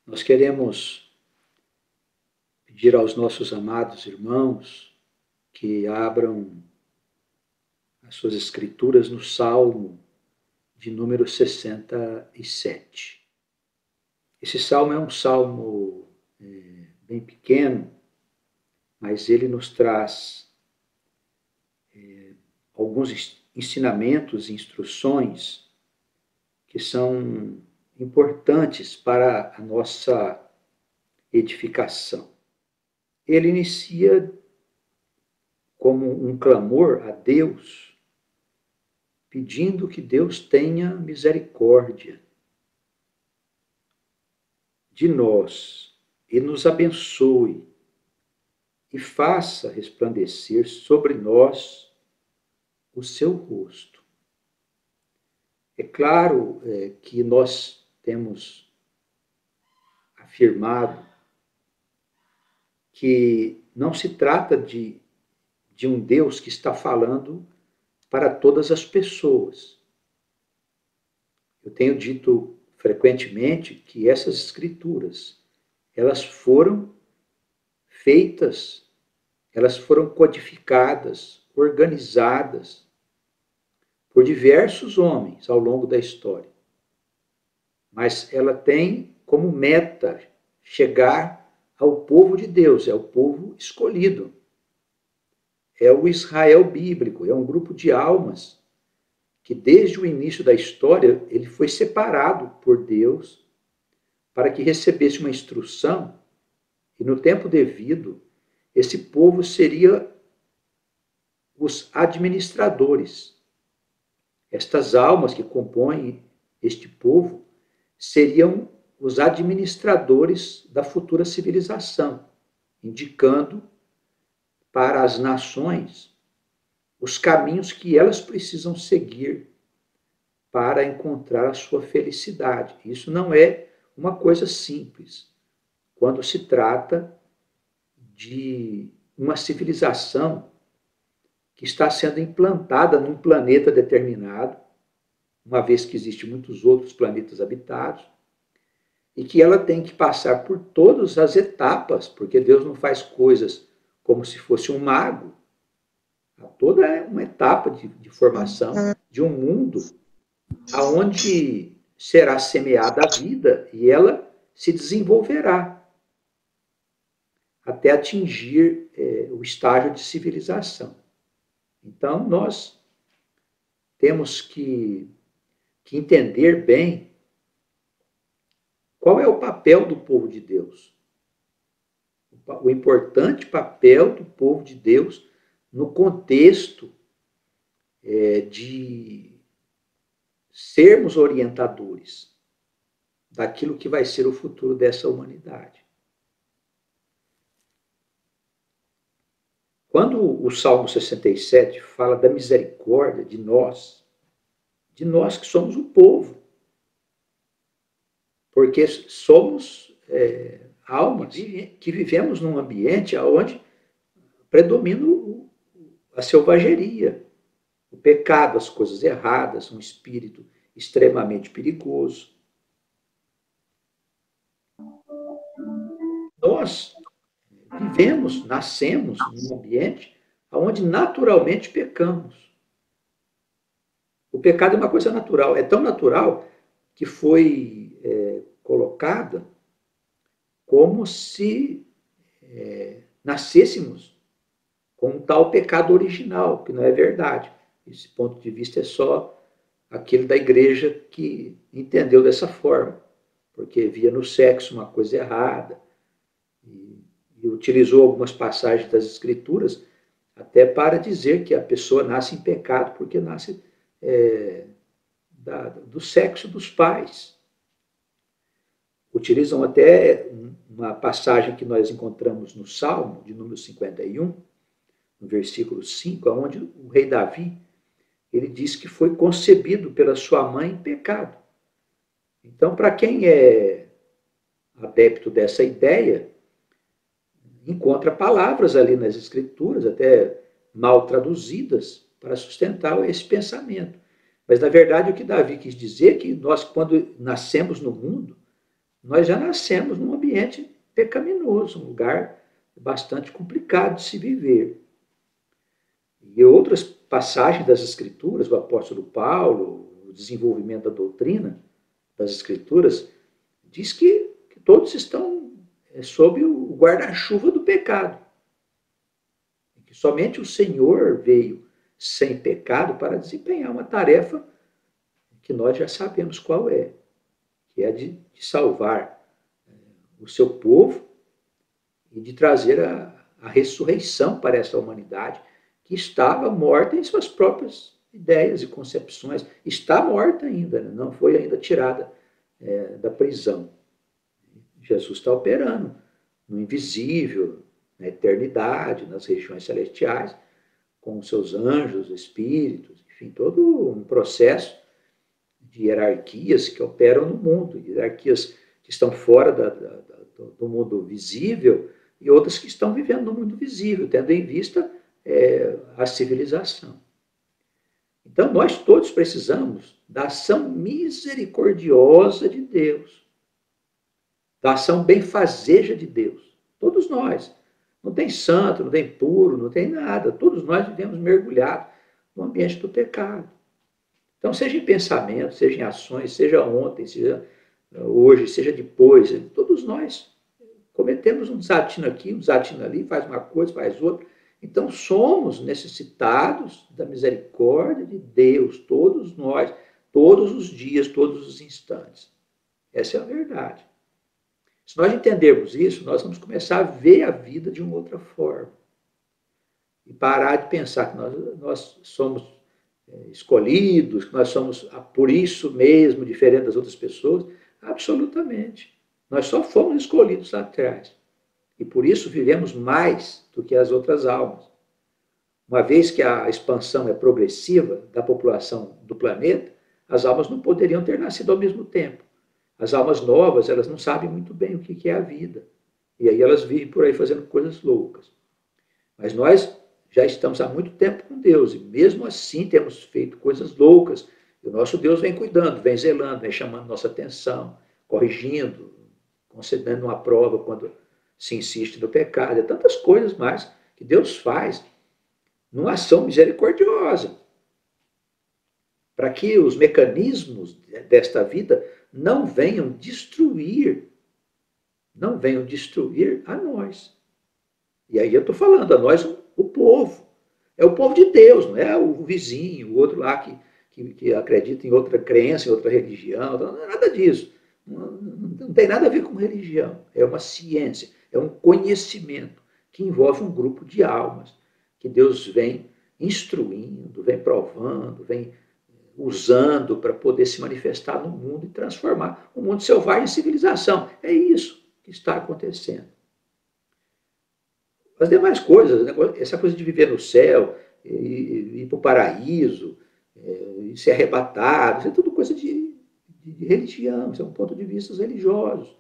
Nós queremos pedir aos nossos amados irmãos que abram as suas escrituras no Salmo de número 67. Esse salmo é um salmo bem pequeno, mas ele nos traz alguns ensinamentos e instruções que são importantes para a nossa edificação. Ele inicia como um clamor a Deus, pedindo que Deus tenha misericórdia de nós e nos abençoe e faça resplandecer sobre nós o seu rosto. É claro que nós temos afirmado que não se trata de um Deus que está falando para todas as pessoas. Eu tenho dito frequentemente que essas escrituras, elas foram feitas, elas foram codificadas, organizadas por diversos homens ao longo da história. Mas ela tem como meta chegar ao povo de Deus, é o povo escolhido. É o Israel bíblico, é um grupo de almas que desde o início da história ele foi separado por Deus para que recebesse uma instrução e no tempo devido esse povo seria os administradores. Estas almas que compõem este povo seriam os administradores da futura civilização, indicando para as nações os caminhos que elas precisam seguir para encontrar a sua felicidade. Isso não é uma coisa simples quando se trata de uma civilização que está sendo implantada num planeta determinado, uma vez que existem muitos outros planetas habitados, e que ela tem que passar por todas as etapas, porque Deus não faz coisas como se fosse um mago. Toda é uma etapa de formação de um mundo aonde será semeada a vida e ela se desenvolverá até atingir o estágio de civilização. Então, nós temos que entender bem qual é o papel do povo de Deus. O importante papel do povo de Deus no contexto de sermos orientadores daquilo que vai ser o futuro dessa humanidade. Quando o Salmo 67 fala da misericórdia de nós que somos o povo, porque somos almas que vivemos num ambiente onde predomina a selvageria, o pecado, as coisas erradas, um espírito extremamente perigoso. Nós vivemos, nascemos num ambiente onde naturalmente pecamos. O pecado é uma coisa natural, é tão natural que foi colocada como se nascêssemos com um tal pecado original, que não é verdade. Esse ponto de vista é só aquele da igreja que entendeu dessa forma, porque via no sexo uma coisa errada e utilizou algumas passagens das Escrituras até para dizer que a pessoa nasce em pecado porque nasce do sexo dos pais. Utilizam até uma passagem que nós encontramos no Salmo, de número 51, no versículo 5, onde o rei Davi, ele diz que foi concebido pela sua mãe em pecado. Então, para quem é adepto dessa ideia, encontra palavras ali nas Escrituras, até mal traduzidas, para sustentar esse pensamento. Mas, na verdade, o que Davi quis dizer é que nós, quando nascemos no mundo, nós já nascemos num ambiente pecaminoso, um lugar bastante complicado de se viver. E outras passagens das Escrituras, o apóstolo Paulo, o desenvolvimento da doutrina das Escrituras, diz que todos estão sob o guarda-chuva do pecado. Que somente o Senhor veio sem pecado para desempenhar uma tarefa que nós já sabemos qual é, que é de salvar o seu povo e de trazer a ressurreição para essa humanidade que estava morta em suas próprias ideias e concepções. Está morta ainda, não foi ainda tirada da prisão. Jesus está operando no invisível, na eternidade, nas regiões celestiais, com os seus anjos, espíritos, enfim, todo um processo de hierarquias que operam no mundo, hierarquias que estão fora do mundo visível e outras que estão vivendo no mundo visível, tendo em vista a civilização. Então, nós todos precisamos da ação misericordiosa de Deus, da ação benfazeja de Deus. Todos nós. Não tem santo, não tem puro, não tem nada. Todos nós vivemos mergulhados no ambiente do pecado. Então, seja em pensamento, seja em ações, seja ontem, seja hoje, seja depois, todos nós cometemos um desatino aqui, um desatino ali, faz uma coisa, faz outra. Então, somos necessitados da misericórdia de Deus, todos nós, todos os dias, todos os instantes. Essa é a verdade. Se nós entendermos isso, nós vamos começar a ver a vida de uma outra forma. E parar de pensar que nós somos escolhidos, que nós somos por isso mesmo diferente das outras pessoas. Absolutamente. Nós só fomos escolhidos lá atrás. E por isso vivemos mais do que as outras almas. Uma vez que a expansão é progressiva da população do planeta, as almas não poderiam ter nascido ao mesmo tempo. As almas novas, elas não sabem muito bem o que é a vida. E aí elas vivem por aí fazendo coisas loucas. Mas nós já estamos há muito tempo com Deus, e mesmo assim temos feito coisas loucas. E o nosso Deus vem cuidando, vem zelando, vem chamando nossa atenção, corrigindo, concedendo uma prova quando se insiste no pecado. É tantas coisas mais que Deus faz numa ação misericordiosa, para que os mecanismos desta vida não venham destruir a nós. E aí eu estou falando a nós, o povo. É o povo de Deus, não é o vizinho, o outro lá que acredita em outra crença, em outra religião. Não é nada disso. Não tem nada a ver com religião. É uma ciência, é um conhecimento que envolve um grupo de almas que Deus vem instruindo, vem provando, vem usando para poder se manifestar no mundo e transformar o mundo selvagem em civilização. É isso que está acontecendo. As demais coisas, essa coisa de viver no céu, ir para o paraíso, e ser arrebatado, isso é tudo coisa de religião, isso é um ponto de vista religioso.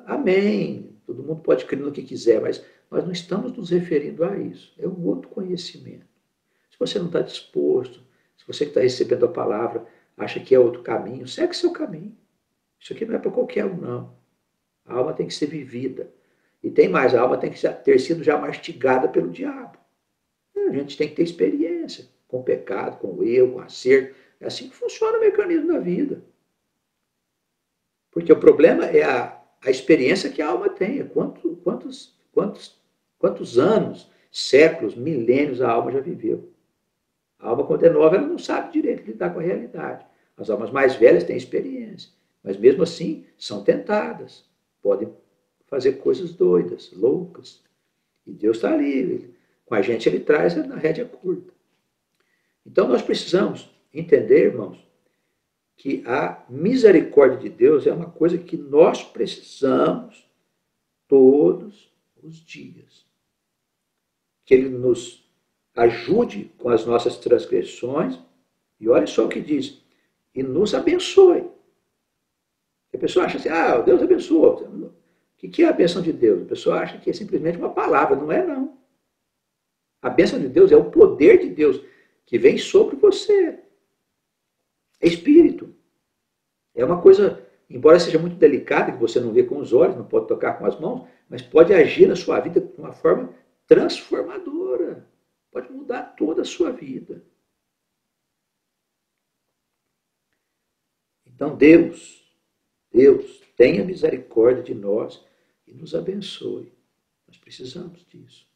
Amém. Todo mundo pode crer no que quiser, mas nós não estamos nos referindo a isso. É um outro conhecimento. Se você não está disposto, se você que está recebendo a palavra acha que é outro caminho, segue seu caminho. Isso aqui não é para qualquer um, não. A alma tem que ser vivida. E tem mais, a alma tem que ter sido já mastigada pelo diabo. A gente tem que ter experiência com o pecado, com o erro, com o acerto. É assim que funciona o mecanismo da vida. Porque o problema é a experiência que a alma tem. Quantos anos, séculos, milênios a alma já viveu. A alma, quando é nova, ela não sabe direito lidar com a realidade. As almas mais velhas têm experiência, mas mesmo assim são tentadas. Podem fazer coisas doidas, loucas. E Deus está ali. Com a gente ele traz na rédea curta. Então nós precisamos entender, irmãos, que a misericórdia de Deus é uma coisa que nós precisamos todos os dias. Que Ele nos ajude com as nossas transgressões, e olha só o que diz, e nos abençoe. A pessoa acha assim, Deus abençoa. O que é a bênção de Deus? A pessoa acha que é simplesmente uma palavra, não é não. A bênção de Deus é o poder de Deus que vem sobre você. É espírito. É uma coisa embora seja muito delicada, que você não vê com os olhos, não pode tocar com as mãos, mas pode agir na sua vida de uma forma transformadora. Pode mudar toda a sua vida. Então, Deus, tenha misericórdia de nós e nos abençoe. Nós precisamos disso.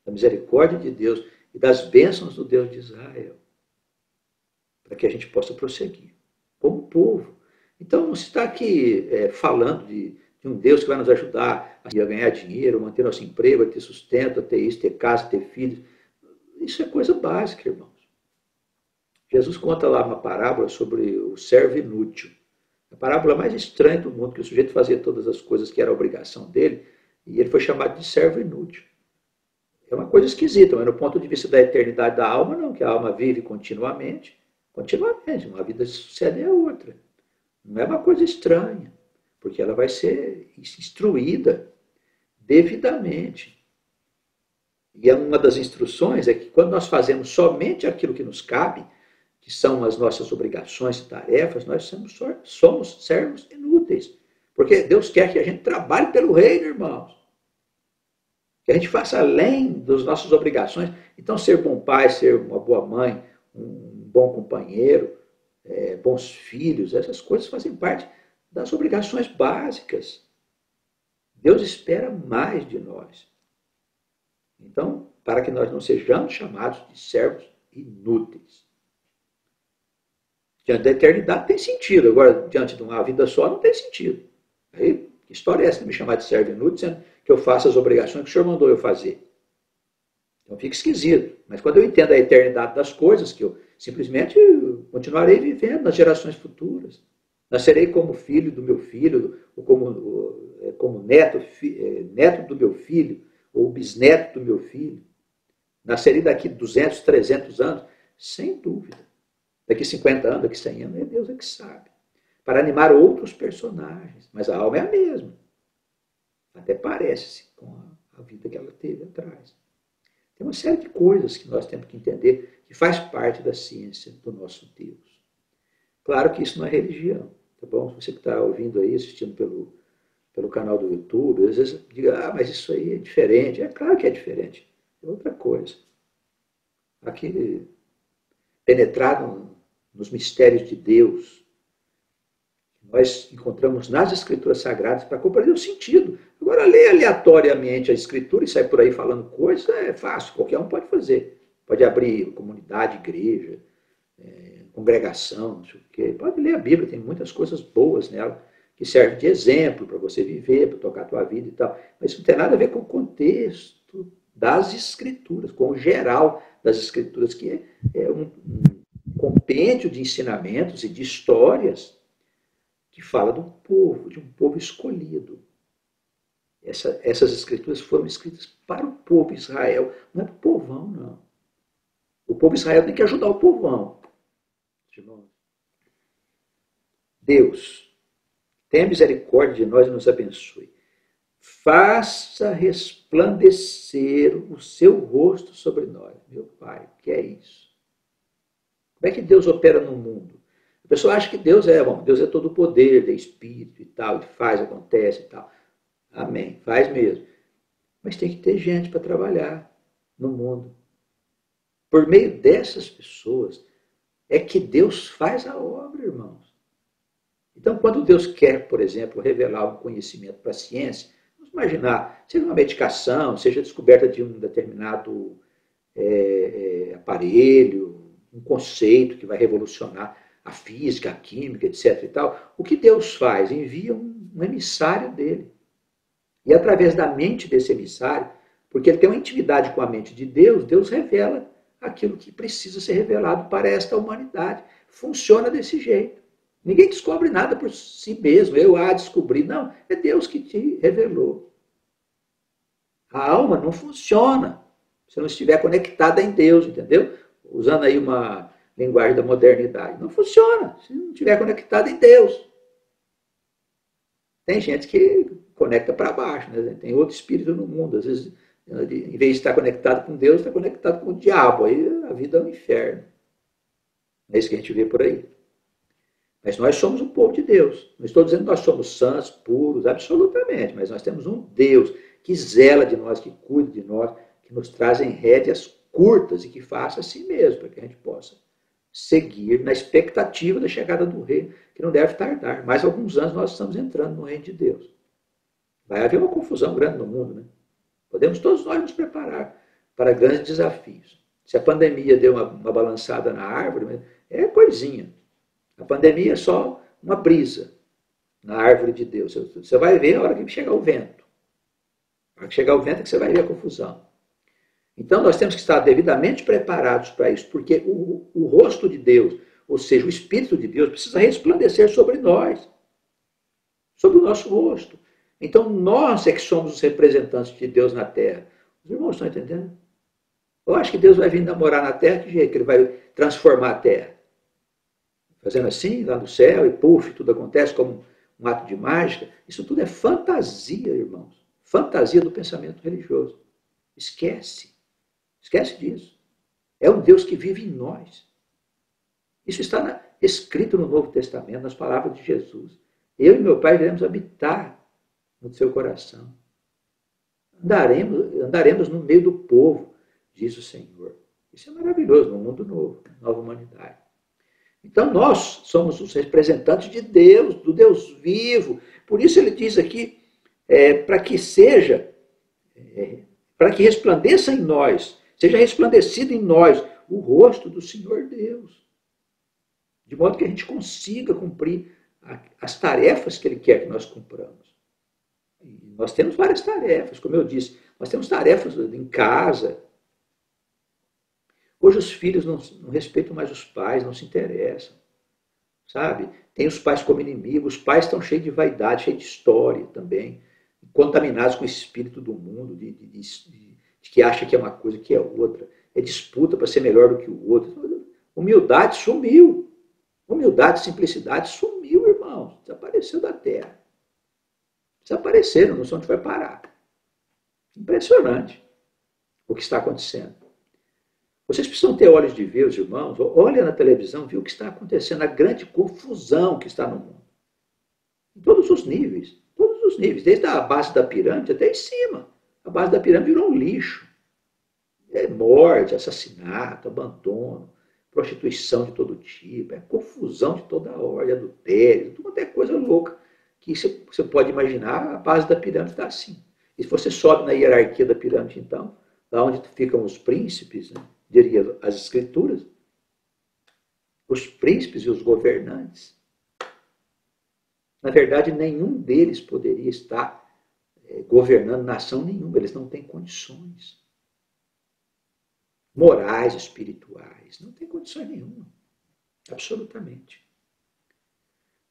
Da misericórdia de Deus e das bênçãos do Deus de Israel. Para que a gente possa prosseguir como povo. Então, não se está aqui falando de um Deus que vai nos ajudar a ganhar dinheiro, a manter nosso emprego, a ter sustento, a ter isso, ter casa, ter filhos. Isso é coisa básica, irmãos. Jesus conta lá uma parábola sobre o servo inútil. A parábola mais estranha do mundo, que o sujeito fazia todas as coisas que era obrigação dele, e ele foi chamado de servo inútil. É uma coisa esquisita, mas no ponto de vista da eternidade da alma, não, que a alma vive continuamente, uma vida sucede a outra. Não é uma coisa estranha, porque ela vai ser instruída devidamente. E uma das instruções é que quando nós fazemos somente aquilo que nos cabe, que são as nossas obrigações e tarefas, nós somos servos inúteis. Porque Deus quer que a gente trabalhe pelo reino, irmãos. Que a gente faça além das nossas obrigações. Então, ser bom pai, ser uma boa mãe, um bom companheiro, bons filhos, essas coisas fazem parte das obrigações básicas. Deus espera mais de nós. Então, para que nós não sejamos chamados de servos inúteis. Diante da eternidade tem sentido, agora diante de uma vida só não tem sentido. Aí, que história é essa de me chamar de servo inútil, sendo que eu faço as obrigações que o Senhor mandou eu fazer? Então fica esquisito. Mas quando eu entendo a eternidade das coisas, que eu simplesmente continuarei vivendo nas gerações futuras. Nascerei como filho do meu filho, ou como neto do meu filho, ou bisneto do meu filho. Nascerei daqui 200, 300 anos, sem dúvida. Daqui 50 anos, daqui 100 anos, é Deus que sabe. Para animar outros personagens. Mas a alma é a mesma. Até parece-se com a vida que ela teve atrás. Tem uma série de coisas que nós temos que entender que faz parte da ciência do nosso Deus. Claro que isso não é religião, tá bom? Você que está ouvindo aí, assistindo pelo canal do YouTube, às vezes diga, mas isso aí é diferente. É claro que é diferente. É outra coisa. Aqui, penetrado nos mistérios de Deus, nós encontramos nas Escrituras Sagradas para compreender o sentido. Agora, ler aleatoriamente a Escritura e sair por aí falando coisas é fácil, qualquer um pode fazer. Pode abrir comunidade, igreja, congregação, não sei o quê. Pode ler a Bíblia, tem muitas coisas boas nela, que servem de exemplo para você viver, para tocar a tua vida e tal. Mas isso não tem nada a ver com o contexto das Escrituras, com o geral das Escrituras, que é um compêndio de ensinamentos e de histórias que fala do povo, de um povo escolhido. Essas escrituras foram escritas para o povo Israel, não é para o povão, não. O povo Israel tem que ajudar o povão. Deus, tenha misericórdia de nós e nos abençoe. Faça resplandecer o seu rosto sobre nós, meu Pai. O que é isso? Como é que Deus opera no mundo? A pessoa acha que Deus é todo poder, é espírito e tal, e faz, acontece e tal. Amém, faz mesmo. Mas tem que ter gente para trabalhar no mundo. Por meio dessas pessoas é que Deus faz a obra, irmãos. Então, quando Deus quer, por exemplo, revelar um conhecimento para a ciência, vamos imaginar, seja uma medicação, seja a descoberta de um determinado aparelho, um conceito que vai revolucionar a física, a química, etc. e tal, o que Deus faz? Envia um emissário dele. E através da mente desse emissário, porque ele tem uma intimidade com a mente de Deus, Deus revela aquilo que precisa ser revelado para esta humanidade. Funciona desse jeito. Ninguém descobre nada por si mesmo, eu descobri. Não, é Deus que te revelou. A alma não funciona se não estiver conectada em Deus, entendeu? Usando aí uma linguagem da modernidade. Não funciona se não estiver conectado em Deus. Tem gente que conecta para baixo, né? Tem outro espírito no mundo. Às vezes, em vez de estar conectado com Deus, está conectado com o diabo. Aí a vida é um inferno. É isso que a gente vê por aí. Mas nós somos o povo de Deus. Não estou dizendo que nós somos santos, puros, absolutamente, mas nós temos um Deus que zela de nós, que cuida de nós, que nos traz em rédeas curtas e que faça assim mesmo, para que a gente possa seguir na expectativa da chegada do reino, que não deve tardar. Mais alguns anos nós estamos entrando no reino de Deus. Vai haver uma confusão grande no mundo, né? Podemos todos nós nos preparar para grandes desafios. Se a pandemia deu uma balançada na árvore, é coisinha. A pandemia é só uma brisa na árvore de Deus. Você vai ver a hora que chegar o vento. A hora que chegar o vento é que você vai ver a confusão. Então nós temos que estar devidamente preparados para isso, porque o rosto de Deus, ou seja, o Espírito de Deus, precisa resplandecer sobre nós, sobre o nosso rosto. Então nós é que somos os representantes de Deus na Terra. Os irmãos estão entendendo? Eu acho que Deus vai vir morar na Terra, que jeito que Ele vai transformar a Terra? Fazendo assim, lá no céu, e puf, tudo acontece como um ato de mágica. Isso tudo é fantasia, irmãos. Fantasia do pensamento religioso. Esquece. Esquece disso. É um Deus que vive em nós. Isso está escrito no Novo Testamento, nas palavras de Jesus. Eu e meu Pai iremos habitar no seu coração. Andaremos no meio do povo, diz o Senhor. Isso é maravilhoso, no mundo novo, nova humanidade. Então nós somos os representantes de Deus, do Deus vivo. Por isso ele diz aqui, para que resplandeça em nós, seja resplandecido em nós o rosto do Senhor Deus. De modo que a gente consiga cumprir as tarefas que Ele quer que nós cumpramos. E nós temos várias tarefas, como eu disse. Nós temos tarefas em casa. Hoje os filhos não respeitam mais os pais, não se interessam. Sabe? Tem os pais como inimigos. Os pais estão cheios de vaidade, cheios de história também. Contaminados com o espírito do mundo, de que acha que é uma coisa, que é outra. É disputa para ser melhor do que o outro. Humildade sumiu. Humildade, simplicidade sumiu, irmãos. Desapareceu da terra. Desapareceram, não sei onde vai parar. Impressionante o que está acontecendo. Vocês precisam ter olhos de ver, os irmãos. Olha na televisão, vê o que está acontecendo, a grande confusão que está no mundo. Em todos os níveis. Todos os níveis. Desde a base da pirâmide até em cima. A base da pirâmide virou um lixo. É morte, assassinato, abandono, prostituição de todo tipo, é confusão de toda ordem, adultério, tudo quanto é coisa louca que você pode imaginar. A base da pirâmide está assim. E se você sobe na hierarquia da pirâmide, então, lá onde ficam os príncipes, né, diria as escrituras, os príncipes e os governantes, na verdade, nenhum deles poderia estar governando nação nenhuma, eles não têm condições morais, espirituais, não tem condições nenhuma, absolutamente.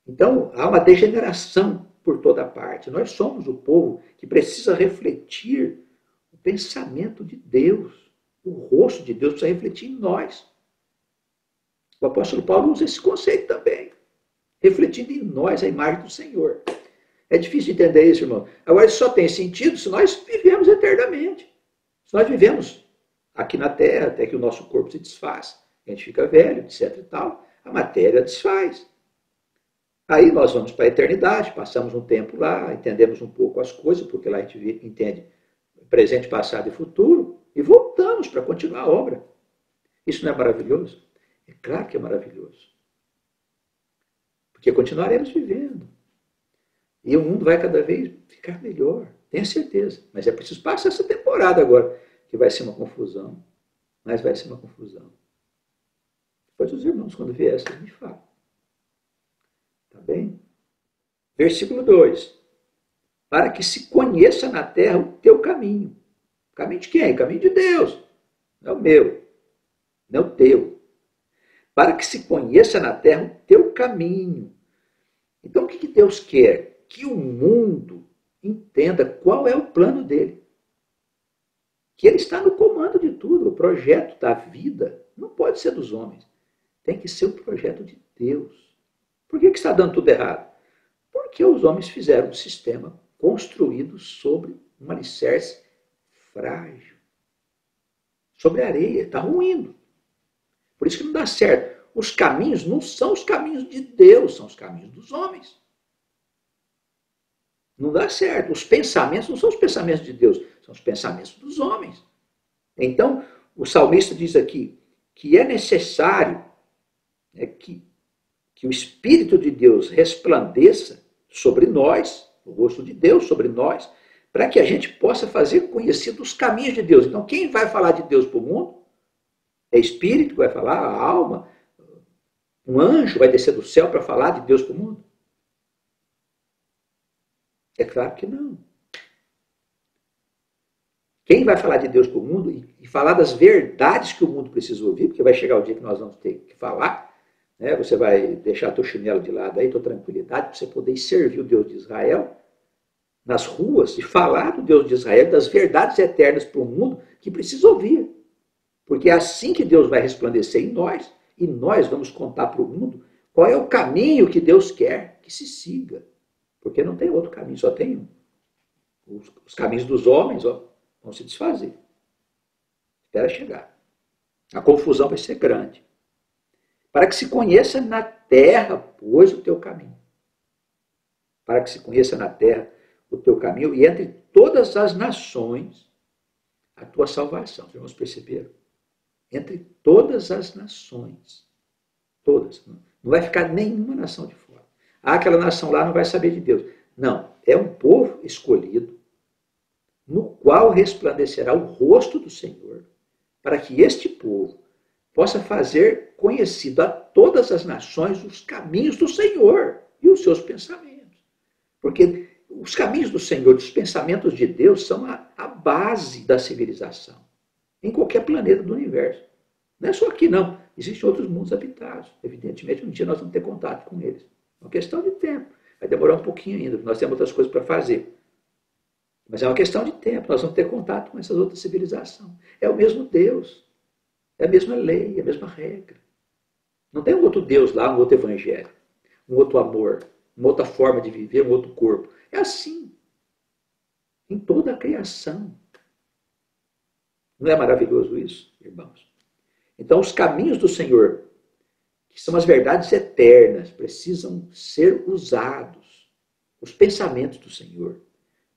Então, há uma degeneração por toda parte. Nós somos o povo que precisa refletir o pensamento de Deus, o rosto de Deus precisa refletir em nós. O apóstolo Paulo usa esse conceito também, refletindo em nós a imagem do Senhor. É difícil de entender isso, irmão. Agora, isso só tem sentido se nós vivemos eternamente. Se nós vivemos aqui na Terra, até que o nosso corpo se desfaz, a gente fica velho, etc e tal, a matéria desfaz. Aí nós vamos para a eternidade, passamos um tempo lá, entendemos um pouco as coisas, porque lá a gente entende presente, passado e futuro, e voltamos para continuar a obra. Isso não é maravilhoso? É claro que é maravilhoso. Porque continuaremos vivendo. E o mundo vai cada vez ficar melhor, tenha certeza. Mas é preciso passar essa temporada agora, que vai ser uma confusão. Mas vai ser uma confusão. Depois os irmãos, quando vier, vocês me falam. Tá bem? Versículo 2. Para que se conheça na terra o teu caminho. O caminho de quem? O caminho de Deus. Não é o meu. Não é o teu. Para que se conheça na terra o teu caminho. Então o que Deus quer? Que o mundo entenda qual é o plano dele. Que ele está no comando de tudo. O projeto da vida não pode ser dos homens. Tem que ser o projeto de Deus. Por que está dando tudo errado? Porque os homens fizeram um sistema construído sobre um alicerce frágil. Sobre a areia. Está ruindo. Por isso que não dá certo. os caminhos não são os caminhos de Deus, são os caminhos dos homens. Não dá certo. Os pensamentos não são os pensamentos de Deus, são os pensamentos dos homens. Então, o salmista diz aqui que é necessário que o Espírito de Deus resplandeça sobre nós, o rosto de Deus sobre nós, para que a gente possa fazer conhecidos os caminhos de Deus. Então, quem vai falar de Deus para o mundo? É Espírito que vai falar, a alma? Um anjo vai descer do céu para falar de Deus para o mundo? É claro que não. Quem vai falar de Deus para o mundo e falar das verdades que o mundo precisa ouvir, porque vai chegar o dia que nós vamos ter que falar, né? Você vai deixar teu chinelo de lado aí, tua tranquilidade, para você poder servir o Deus de Israel nas ruas e falar do Deus de Israel, das verdades eternas para o mundo que precisa ouvir. Porque é assim que Deus vai resplandecer em nós e nós vamos contar para o mundo qual é o caminho que Deus quer que se siga. Porque não tem outro caminho, só tem um. Os caminhos dos homens vão se desfazer. Espera chegar. A confusão vai ser grande. Para que se conheça na terra, pois, o teu caminho. Para que se conheça na terra o teu caminho e entre todas as nações a tua salvação. Vocês vão perceber? Entre todas as nações. Todas. Não vai ficar nenhuma nação de fora. Aquela nação lá não vai saber de Deus. Não. É um povo escolhido, no qual resplandecerá o rosto do Senhor, para que este povo possa fazer conhecido a todas as nações os caminhos do Senhor e os seus pensamentos. Porque os caminhos do Senhor, os pensamentos de Deus, são a base da civilização, em qualquer planeta do universo. Não é só aqui, não. Existem outros mundos habitados. Evidentemente, um dia nós vamos ter contato com eles. É uma questão de tempo. Vai demorar um pouquinho ainda, porque nós temos outras coisas para fazer. Mas é uma questão de tempo. Nós vamos ter contato com essas outras civilizações. É o mesmo Deus. É a mesma lei, é a mesma regra. Não tem um outro Deus lá, um outro evangelho, um outro amor, uma outra forma de viver, um outro corpo. É assim. Em toda a criação. Não é maravilhoso isso, irmãos? Então, os caminhos do Senhor, que são as verdades eternas, precisam ser usados. Os pensamentos do Senhor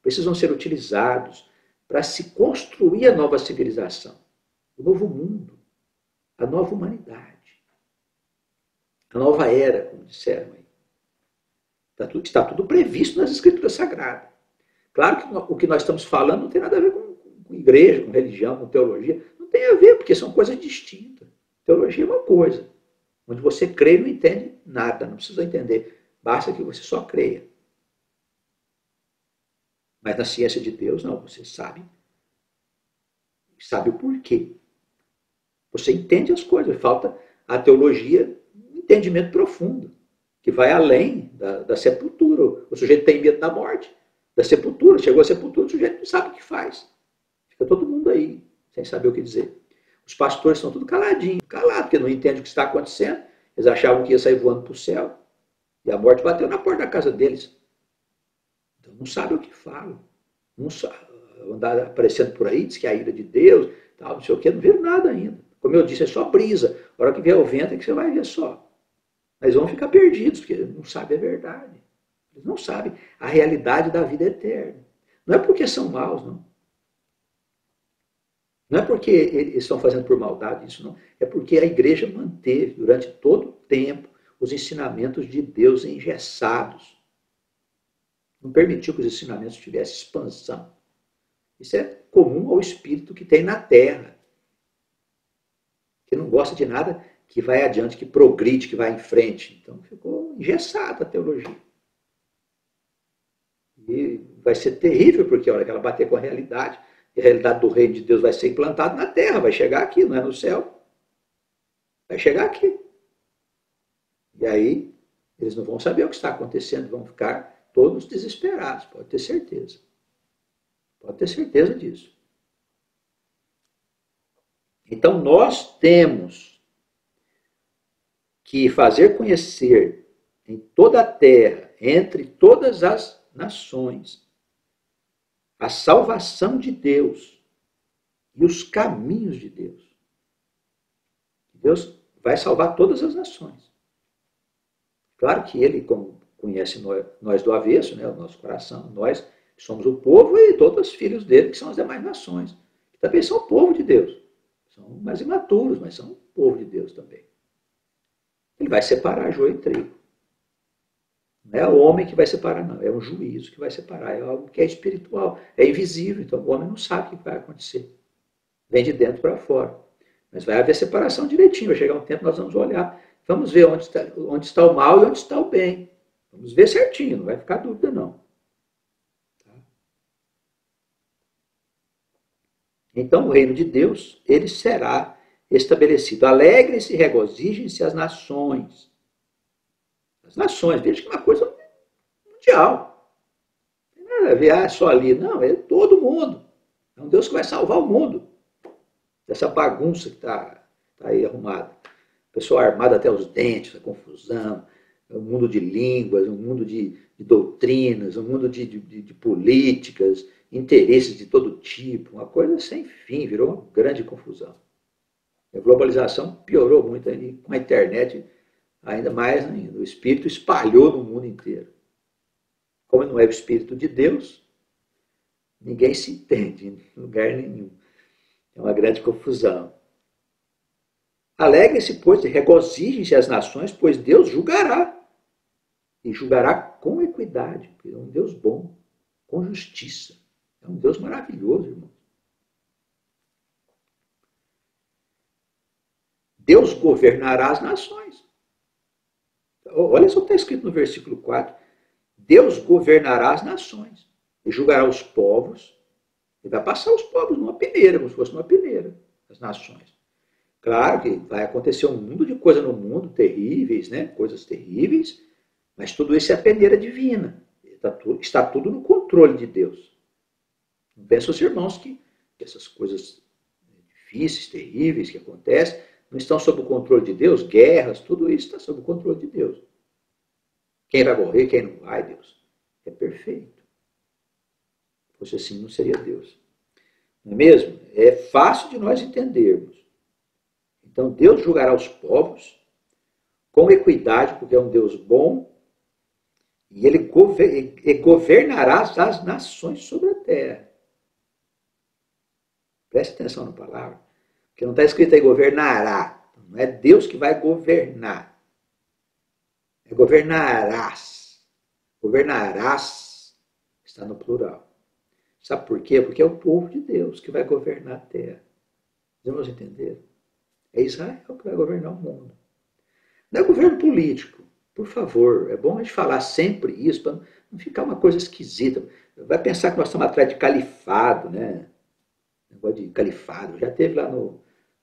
precisam ser utilizados para se construir a nova civilização, o novo mundo, a nova humanidade, a nova era, como disseram aí. Está tudo previsto nas Escrituras Sagradas. Claro que o que nós estamos falando não tem nada a ver com igreja, com religião, com teologia. Não tem a ver, porque são coisas distintas. Teologia é uma coisa, onde você crê e não entende nada, não precisa entender. Basta que você só creia. Mas na ciência de Deus, não, você sabe o porquê. Você entende as coisas, falta a teologia, um entendimento profundo, que vai além da sepultura. O sujeito tem medo da morte, da sepultura. Chegou à sepultura, o sujeito não sabe o que faz. Fica todo mundo aí, sem saber o que dizer. Os pastores estão tudo calados, porque não entendem o que está acontecendo. Eles achavam que ia sair voando para o céu. E a morte bateu na porta da casa deles. Então não sabem o que falam. Não sabe, andar aparecendo por aí, diz que é a ira de Deus, tal, não sei o quê, não viram nada ainda. Como eu disse, é só brisa. A hora que vier o vento é que você vai ver só. Mas vão ficar perdidos, porque não sabem a verdade. Eles não sabem a realidade da vida eterna. Não é porque são maus, não. Não é porque eles estão fazendo por maldade isso, não. É porque a igreja manteve, durante todo o tempo, os ensinamentos de Deus engessados. Não permitiu que os ensinamentos tivessem expansão. Isso é comum ao espírito que tem na terra. Que não gosta de nada que vai adiante, que progride, que vai em frente. Então ficou engessada a teologia. E vai ser terrível, porque a hora que ela bater com a realidade do reino de Deus vai ser implantado na terra, vai chegar aqui, não é no céu. Vai chegar aqui. E aí, eles não vão saber o que está acontecendo, vão ficar todos desesperados, pode ter certeza. Pode ter certeza disso. Então, nós temos que fazer conhecer em toda a terra, entre todas as nações, a salvação de Deus e os caminhos de Deus. Deus vai salvar todas as nações. Claro que ele, como conhece nós do avesso, né, o nosso coração, nós somos o povo e todos os filhos dele, que são as demais nações, que também são o povo de Deus. São mais imaturos, mas são o povo de Deus também. Ele vai separar joio e trigo. Não é o homem que vai separar, não. É um juízo que vai separar. É algo que é espiritual, é invisível. Então o homem não sabe o que vai acontecer. Vem de dentro para fora. Mas vai haver separação direitinho. Vai chegar um tempo que nós vamos olhar. Vamos ver onde está o mal e onde está o bem. Vamos ver certinho, não vai ficar dúvida, não. Tá? Então o reino de Deus, ele será estabelecido. Alegrem-se e regozijem-se as nações. As nações, veja que é uma coisa mundial. Não tem nada a ver só ali. Não, é todo mundo. É um Deus que vai salvar o mundo dessa bagunça que está aí arrumada. Pessoa armada até os dentes, a confusão, um mundo de línguas, um mundo de doutrinas, um mundo de políticas, interesses de todo tipo, uma coisa sem fim, virou uma grande confusão. A globalização piorou muito, e com a internet ainda mais ainda. O Espírito espalhou no mundo inteiro. Como não é o Espírito de Deus, ninguém se entende em lugar nenhum. É uma grande confusão. Alegrem-se, pois, e regozijem-se as nações, pois Deus julgará. E julgará com equidade, porque é um Deus bom, com justiça. É um Deus maravilhoso, irmão. Deus governará as nações. Olha só o que está escrito no versículo 4. Deus governará as nações e julgará os povos. E vai passar os povos numa peneira, como se fosse numa peneira, as nações. Claro que vai acontecer um mundo de coisas no mundo, terríveis, né? Coisas terríveis, mas tudo isso é a peneira divina. Está tudo no controle de Deus. Não pensam os irmãos que essas coisas difíceis, terríveis que acontecem, não estão sob o controle de Deus? Guerras, tudo isso está sob o controle de Deus. Quem vai morrer, quem não vai, Deus. É perfeito. Se fosse assim, não seria Deus. Não é mesmo? É fácil de nós entendermos. Então, Deus julgará os povos com equidade, porque é um Deus bom, e ele governará as nações sobre a terra. Preste atenção na palavra, porque não está escrito aí governará. Não é Deus que vai governar. É governarás. Governarás está no plural. Sabe por quê? Porque é o povo de Deus que vai governar a terra. Vamos entender? É Israel que vai governar o mundo. Não é governo político. Por favor, é bom a gente falar sempre isso, para não ficar uma coisa esquisita. Vai pensar que nós estamos atrás de califado, né? Negócio de califado. Já teve lá no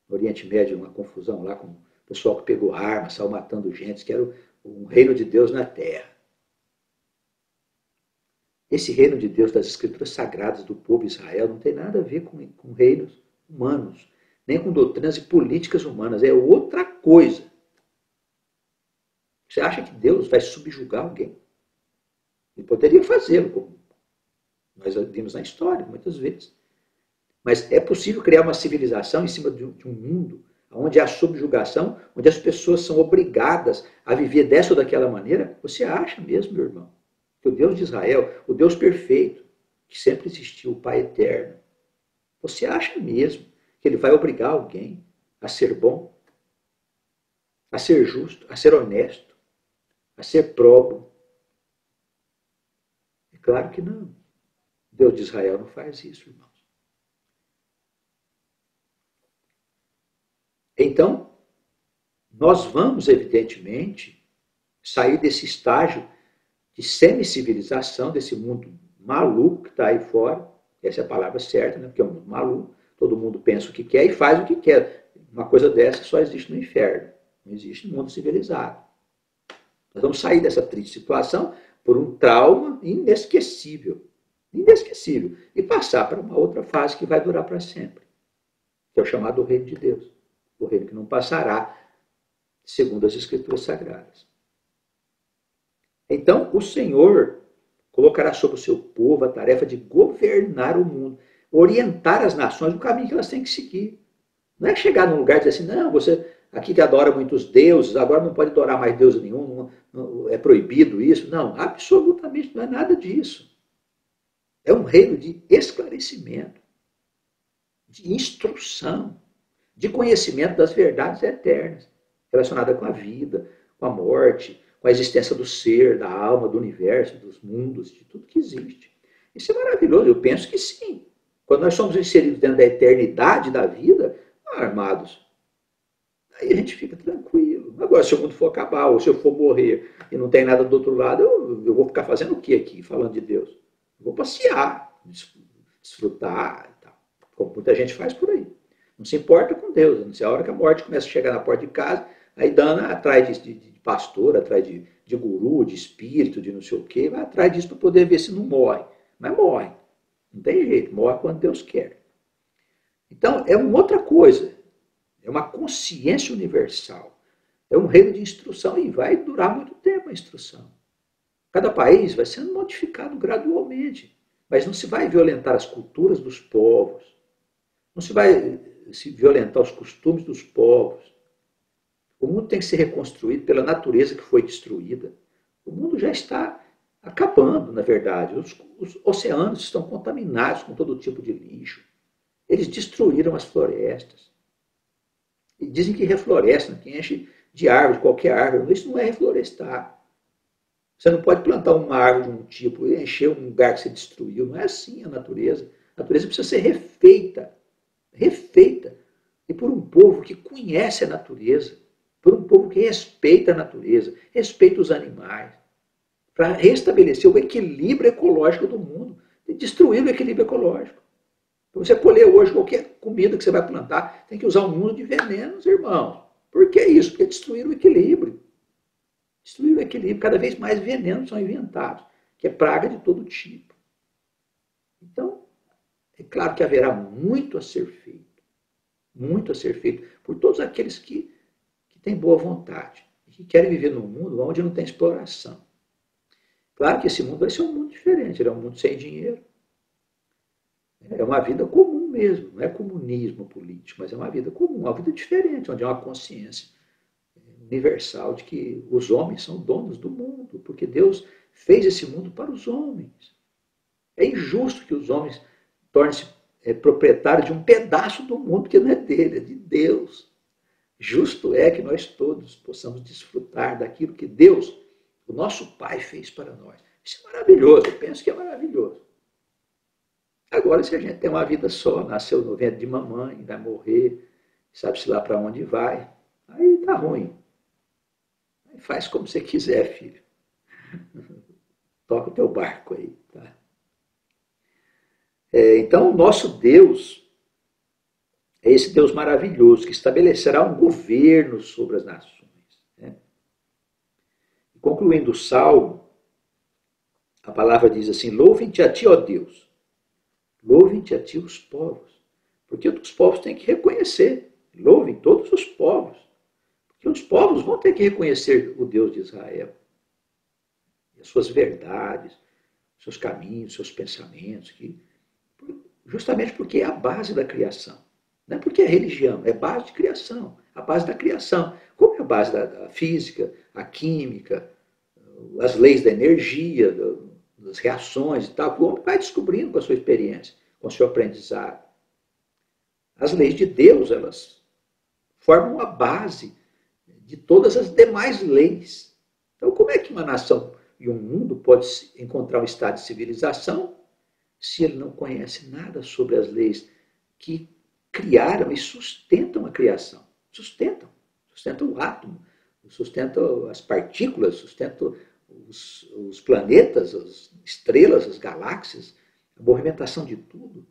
Oriente Médio uma confusão lá com o pessoal que pegou armas, saiu matando gente, que era um reino de Deus na terra. Esse reino de Deus das escrituras sagradas do povo Israel não tem nada a ver com reinos humanos, nem com doutrinas e políticas humanas. É outra coisa. Você acha que Deus vai subjugar alguém? Ele poderia fazê-lo, como nós vimos na história, muitas vezes. Mas é possível criar uma civilização em cima de um mundo onde há subjugação, onde as pessoas são obrigadas a viver dessa ou daquela maneira? Você acha mesmo, meu irmão, que o Deus de Israel, o Deus perfeito, que sempre existiu, o Pai eterno, você acha mesmo que ele vai obrigar alguém a ser bom, a ser justo, a ser honesto, a ser próprio? É claro que não. O Deus de Israel não faz isso, irmãos. Então, nós vamos, evidentemente, sair desse estágio de semi-civilização, desse mundo maluco que está aí fora. Essa é a palavra certa, né? Porque é um mundo maluco. Todo mundo pensa o que quer e faz o que quer. Uma coisa dessa só existe no inferno. Não existe no mundo civilizado. Nós vamos sair dessa triste situação por um trauma inesquecível. Inesquecível. E passar para uma outra fase que vai durar para sempre. Que é o chamado reino de Deus. O reino que não passará, segundo as Escrituras Sagradas. Então, o Senhor colocará sobre o seu povo a tarefa de governar o mundo, orientar as nações no caminho que elas têm que seguir. Não é chegar num lugar e dizer assim, não, você aqui que adora muitos deuses, agora não pode adorar mais Deus nenhum, é proibido isso. Não, absolutamente não é nada disso. É um reino de esclarecimento, de instrução, de conhecimento das verdades eternas, relacionadas com a vida, com a morte, com a existência do ser, da alma, do universo, dos mundos, de tudo que existe. Isso é maravilhoso, eu penso que sim. Quando nós somos inseridos dentro da eternidade da vida, armados, aí a gente fica tranquilo. Agora, se o mundo for acabar, ou se eu for morrer e não tem nada do outro lado, eu vou ficar fazendo o que aqui, falando de Deus? Eu vou passear, desfrutar e tal, como muita gente faz por aí. Não se importa com Deus. Não sei, a hora que a morte começa a chegar na porta de casa, aí dana atrás de pastor, atrás de guru, de espírito, de não sei o quê, vai atrás disso para poder ver se não morre. Mas morre. Não tem jeito, morre quando Deus quer. Então, é uma outra coisa. É uma consciência universal. É um reino de instrução e vai durar muito tempo a instrução. Cada país vai sendo modificado gradualmente, mas não se vai violentar as culturas dos povos, não se vai se violentar os costumes dos povos. O mundo tem que ser reconstruído pela natureza que foi destruída. O mundo já está acabando, na verdade. Os oceanos estão contaminados com todo tipo de lixo. Eles destruíram as florestas. E dizem que reflorestam, que enche de árvore, qualquer árvore. Isso não é reflorestar. Você não pode plantar uma árvore de um tipo e encher um lugar que você destruiu. Não é assim a natureza. A natureza precisa ser refeita. Refeita. E por um povo que conhece a natureza. Por um povo que respeita a natureza, respeita os animais. Para restabelecer o equilíbrio ecológico do mundo. E destruir o equilíbrio ecológico. Para você colher hoje qualquer comida que você vai plantar, tem que usar um mundo de venenos, irmãos. Por que isso? Porque destruir o equilíbrio. Destruir o equilíbrio. Cada vez mais venenos são inventados, que é praga de todo tipo. Então, é claro que haverá muito a ser feito. Muito a ser feito por todos aqueles que têm boa vontade e que querem viver num mundo onde não tem exploração. Claro que esse mundo vai ser um mundo diferente, ele é um mundo sem dinheiro. É uma vida comum mesmo, não é comunismo político, mas é uma vida comum, uma vida diferente, onde há uma consciência universal de que os homens são donos do mundo, porque Deus fez esse mundo para os homens. É injusto que os homens tornem-se proprietários de um pedaço do mundo que não é dele, é de Deus. Justo é que nós todos possamos desfrutar daquilo que Deus, o nosso Pai, fez para nós. Isso é maravilhoso, eu penso que é maravilhoso. Agora, se a gente tem uma vida só, nasceu no ventre de mamãe, vai morrer, sabe-se lá para onde vai, aí tá ruim. Aí faz como você quiser, filho. Toca o teu barco aí. Tá? Então, o nosso Deus é esse Deus maravilhoso que estabelecerá um governo sobre as nações. Né? Concluindo o Salmo, a palavra diz assim: louvem-te a ti, ó Deus. Louvem-te a ti os povos. Porque os povos têm que reconhecer. Louvem todos os povos. Porque os povos vão ter que reconhecer o Deus de Israel. E as suas verdades, seus caminhos, seus pensamentos. Justamente porque é a base da criação. Não é porque é religião, é base de criação. A base da criação. Como é a base da física, a química, as leis da energia, das reações e tal, o homem vai descobrindo com a sua experiência, com o seu aprendizado. As leis de Deus, elas formam a base de todas as demais leis. Então, como é que uma nação e um mundo pode encontrar um estado de civilização se ele não conhece nada sobre as leis que criaram e sustentam a criação? Sustentam o átomo, sustentam as partículas, sustentam os planetas, as estrelas, as galáxias, a movimentação de tudo,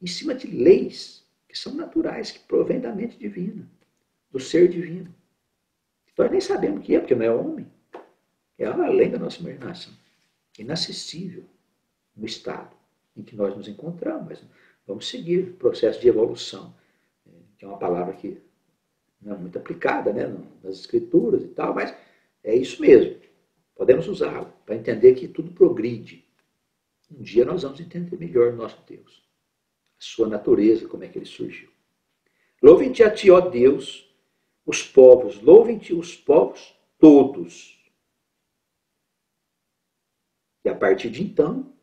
em cima de leis que são naturais, que provêm da mente divina, do ser divino. Nós nem sabemos o que é, porque não é homem. É além da nossa imaginação. Inacessível no estado em que nós nos encontramos. Mas vamos seguir o processo de evolução, que é uma palavra que não é muito aplicada, né, nas escrituras e tal, mas é isso mesmo. Podemos usá-lo para entender que tudo progride. Um dia nós vamos entender melhor o nosso Deus, a sua natureza, como é que ele surgiu. Louvem-te a ti, ó Deus, os povos, louvem-te os povos todos. E a partir de então,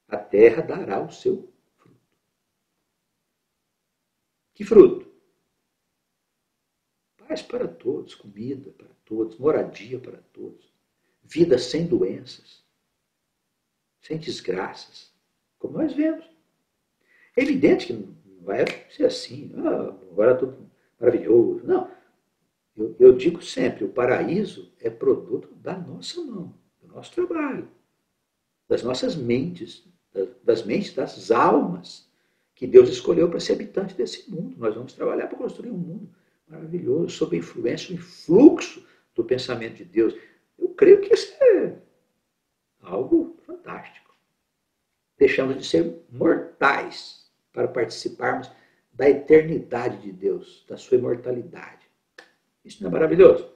a terra dará o seu fruto. Que fruto? Paz para todos, comida para todos, moradia para todos, vida sem doenças, sem desgraças, como nós vemos. É evidente que não vai ser assim, agora tudo maravilhoso. Não, eu digo sempre, o paraíso é produto da nossa mão, do nosso trabalho, das nossas mentes, das mentes das almas que Deus escolheu para ser habitante desse mundo. Nós vamos trabalhar para construir um mundo maravilhoso, sob a influência, o influxo do pensamento de Deus. Eu creio que isso é algo fantástico. Deixamos de ser mortais para participarmos da eternidade de Deus, da sua imortalidade. Isso não é maravilhoso?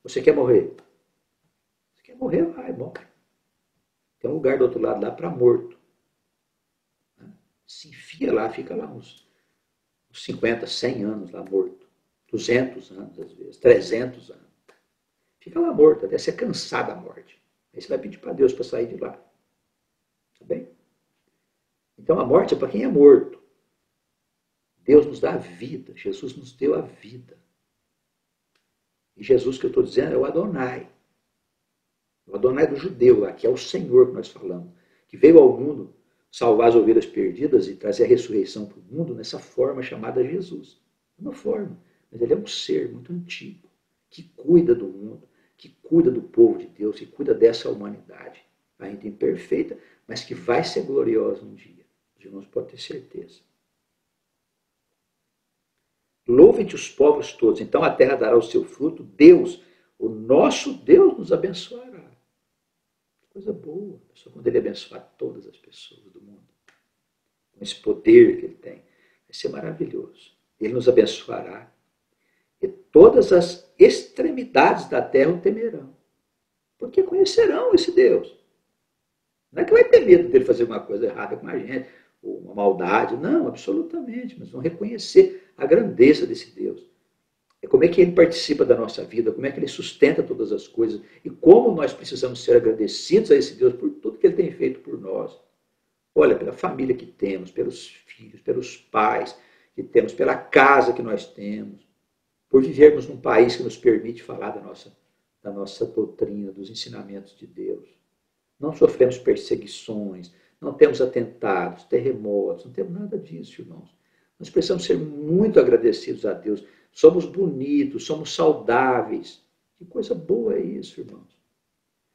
Você quer morrer? Você quer morrer? Vai, morre. Tem um lugar do outro lado lá para morto. Se enfia lá, fica lá uns 50, 100 anos lá morto. 200 anos, às vezes, 300 anos. Fica lá morto, até ser cansado da morte. Aí você vai pedir para Deus para sair de lá. Tá bem? Então a morte é para quem é morto. Deus nos dá a vida. Jesus nos deu a vida. E Jesus que eu estou dizendo é o Adonai. O Adonai do judeu lá, que é o Senhor que nós falamos. Que veio ao mundo salvar as ovelhas perdidas e trazer a ressurreição para o mundo nessa forma chamada Jesus. Uma forma. Mas ele é um ser muito antigo, que cuida do mundo, que cuida do povo de Deus, que cuida dessa humanidade, ainda imperfeita, mas que vai ser gloriosa um dia. Os irmãos podem ter certeza. Louvem-te os povos todos, então a terra dará o seu fruto, Deus, o nosso Deus nos abençoará. Que coisa boa, quando ele abençoar todas as pessoas do mundo, com esse poder que ele tem, vai ser maravilhoso. Ele nos abençoará e todas as extremidades da terra o temerão, porque conhecerão esse Deus. Não é que vai ter medo dele fazer uma coisa errada com a gente, ou uma maldade, não, absolutamente, mas vão reconhecer a grandeza desse Deus. É como é que ele participa da nossa vida, como é que ele sustenta todas as coisas e como nós precisamos ser agradecidos a esse Deus por tudo que ele tem feito por nós. Olha, pela família que temos, pelos filhos, pelos pais que temos, pela casa que nós temos, por vivermos num país que nos permite falar da nossa doutrina, dos ensinamentos de Deus. Não sofremos perseguições, não temos atentados, terremotos, não temos nada disso, irmãos. Nós precisamos ser muito agradecidos a Deus. Somos bonitos, somos saudáveis. Que coisa boa é isso, irmãos.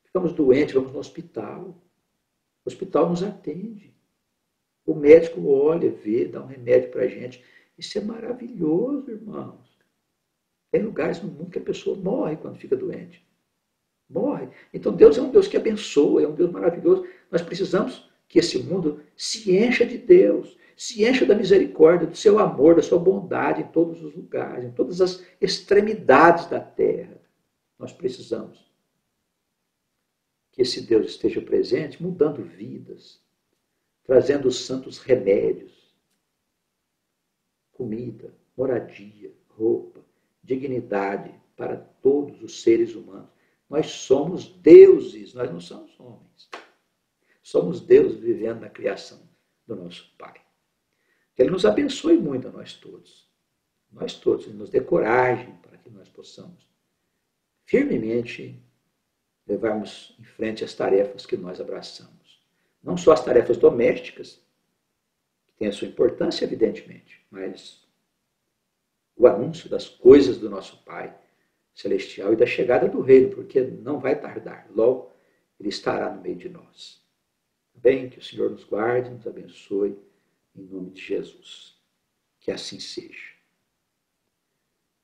Ficamos doentes, vamos no hospital. O hospital nos atende. O médico olha, vê, dá um remédio para a gente. Isso é maravilhoso, irmãos. Tem lugares no mundo que a pessoa morre quando fica doente. Morre. Então Deus é um Deus que abençoa, é um Deus maravilhoso. Nós precisamos que esse mundo se encha de Deus, se encha da misericórdia, do seu amor, da sua bondade em todos os lugares, em todas as extremidades da terra. Nós precisamos que esse Deus esteja presente, mudando vidas, trazendo os santos remédios, comida, moradia, roupa, dignidade para todos os seres humanos. Nós somos deuses, nós não somos homens. Somos deuses vivendo na criação do nosso Pai. Que Ele nos abençoe muito a nós todos. Nós todos, Ele nos dê coragem para que nós possamos firmemente levarmos em frente as tarefas que nós abraçamos. Não só as tarefas domésticas, que têm a sua importância, evidentemente, mas o anúncio das coisas do nosso Pai celestial e da chegada do reino, porque não vai tardar. Logo, Ele estará no meio de nós. Bem, que o Senhor nos guarde, nos abençoe, em nome de Jesus. Que assim seja.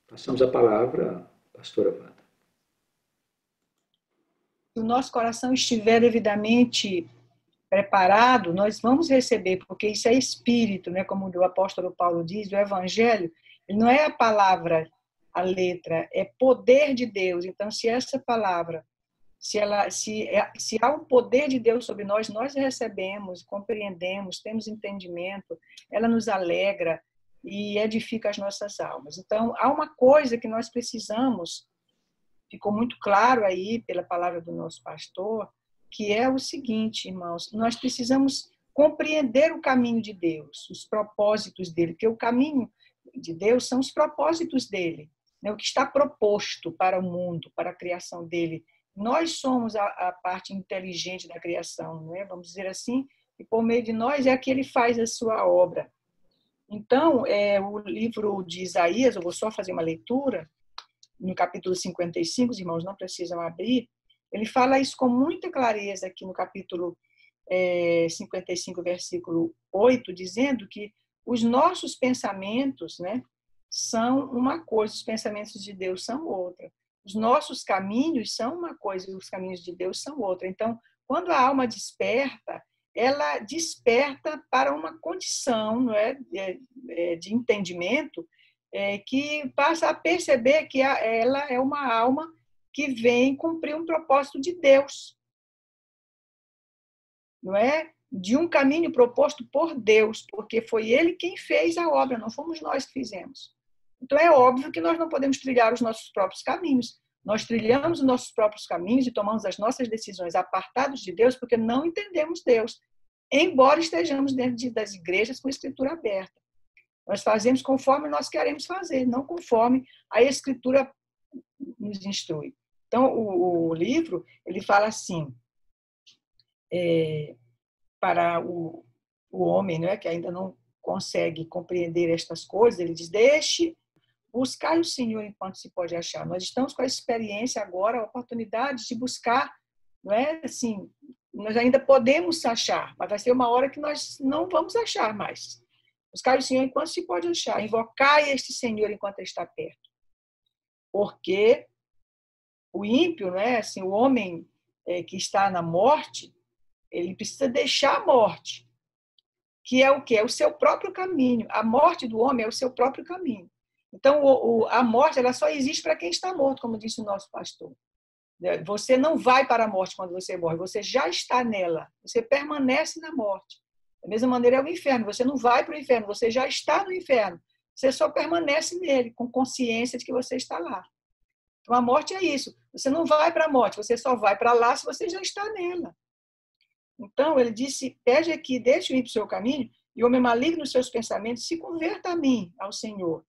Passamos a palavra à pastora Wanda. Se o nosso coração estiver devidamente preparado, nós vamos receber, porque isso é espírito, né? Como o apóstolo Paulo diz, o evangelho, ele não é a palavra, a letra, é poder de Deus. Então, se essa palavra, se há um poder de Deus sobre nós, nós recebemos, compreendemos, temos entendimento, ela nos alegra, e edifica as nossas almas. Então, há uma coisa que nós precisamos, ficou muito claro aí pela palavra do nosso pastor, que é o seguinte, irmãos, nós precisamos compreender o caminho de Deus, os propósitos dele, porque o caminho de Deus são os propósitos dele, né? O que está proposto para o mundo, para a criação dele. Nós somos a parte inteligente da criação, não é? Vamos dizer assim, e por meio de nós é que ele faz a sua obra. Então, o livro de Isaías, eu vou só fazer uma leitura, no capítulo 55, os irmãos não precisam abrir, ele fala isso com muita clareza aqui no capítulo 55, versículo 8, dizendo que os nossos pensamentos, né, são uma coisa, os pensamentos de Deus são outra. Os nossos caminhos são uma coisa e os caminhos de Deus são outra. Então, quando a alma desperta, ela desperta para uma condição, não é, de entendimento, que passa a perceber que ela é uma alma que vem cumprir um propósito de Deus, não é? De um caminho proposto por Deus, porque foi Ele quem fez a obra, não fomos nós que fizemos. Então é óbvio que nós não podemos trilhar os nossos próprios caminhos. Nós trilhamos os nossos próprios caminhos e tomamos as nossas decisões apartados de Deus porque não entendemos Deus, embora estejamos dentro das igrejas com a Escritura aberta. Nós fazemos conforme nós queremos fazer, não conforme a Escritura nos instrui. Então, o livro, ele fala assim, para o homem, né, que ainda não consegue compreender estas coisas, ele diz, deixe buscar o Senhor enquanto se pode achar. Nós estamos com a experiência agora, a oportunidade de buscar, não é assim, nós ainda podemos achar, mas vai ser uma hora que nós não vamos achar mais. Buscar o Senhor enquanto se pode achar, invocar este Senhor enquanto ele está perto. Porque o ímpio, né, assim, o homem que está na morte, ele precisa deixar a morte, que é o quê? É o seu próprio caminho. A morte do homem é o seu próprio caminho. Então, a morte ela só existe para quem está morto, como disse o nosso pastor. Você não vai para a morte quando você morre, você já está nela. Você permanece na morte. Da mesma maneira é o inferno. Você não vai para o inferno, você já está no inferno. Você só permanece nele, com consciência de que você está lá. Então, a morte é isso. Você não vai para a morte, você só vai para lá se você já está nela. Então, ele disse, pede aqui, deixe o ímpio seu caminho, e o homem maligno nos seus pensamentos, se converta a mim, ao Senhor.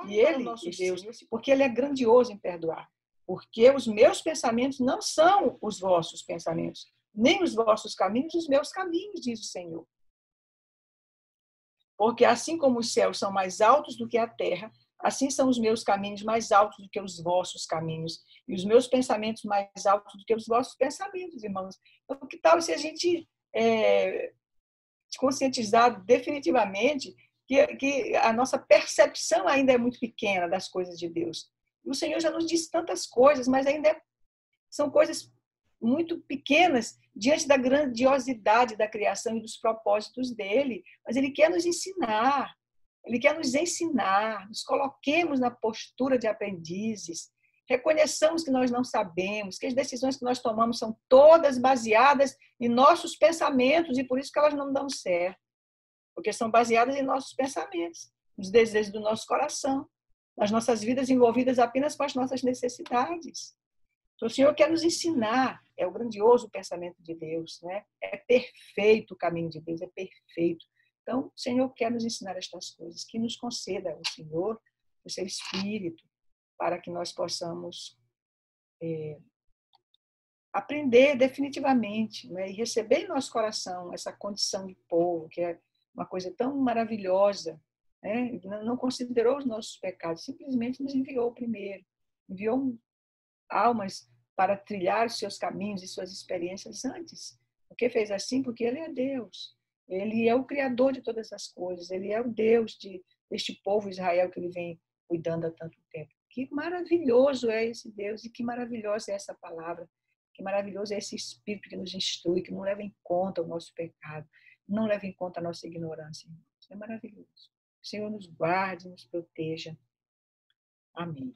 E ele, nosso Deus, porque ele é grandioso em perdoar. Porque os meus pensamentos não são os vossos pensamentos, nem os vossos caminhos, os meus caminhos, diz o Senhor. Porque assim como os céus são mais altos do que a terra, assim são os meus caminhos mais altos do que os vossos caminhos, e os meus pensamentos mais altos do que os vossos pensamentos, irmãos. Então, que tal se a gente se conscientizar definitivamente que a nossa percepção ainda é muito pequena das coisas de Deus? O Senhor já nos disse tantas coisas, mas ainda são coisas muito pequenas diante da grandiosidade da criação e dos propósitos dele. Mas ele quer nos ensinar. Ele quer nos ensinar. Nos coloquemos na postura de aprendizes. Reconheçamos que nós não sabemos, que as decisões que nós tomamos são todas baseadas em nossos pensamentos e por isso que elas não dão certo. Porque são baseadas em nossos pensamentos, nos desejos do nosso coração, nas nossas vidas envolvidas apenas com as nossas necessidades. Então, o Senhor quer nos ensinar, é o grandioso pensamento de Deus, né? É perfeito o caminho de Deus, é perfeito. Então, o Senhor quer nos ensinar estas coisas, que nos conceda o Senhor, o seu Espírito, para que nós possamos aprender definitivamente, né? E receber em nosso coração essa condição de povo, que é uma coisa tão maravilhosa, né? Não considerou os nossos pecados, simplesmente nos enviou primeiro, enviou almas para trilhar os seus caminhos e suas experiências antes. Por que fez assim? Porque Ele é Deus. Ele é o Criador de todas as coisas. Ele é o Deus deste povo Israel que Ele vem cuidando há tanto tempo. Que maravilhoso é esse Deus e que maravilhosa é essa palavra. Que maravilhoso é esse Espírito que nos instrui, que não leva em conta o nosso pecado, não leva em conta a nossa ignorância. É maravilhoso. O Senhor nos guarde, nos proteja. Amém.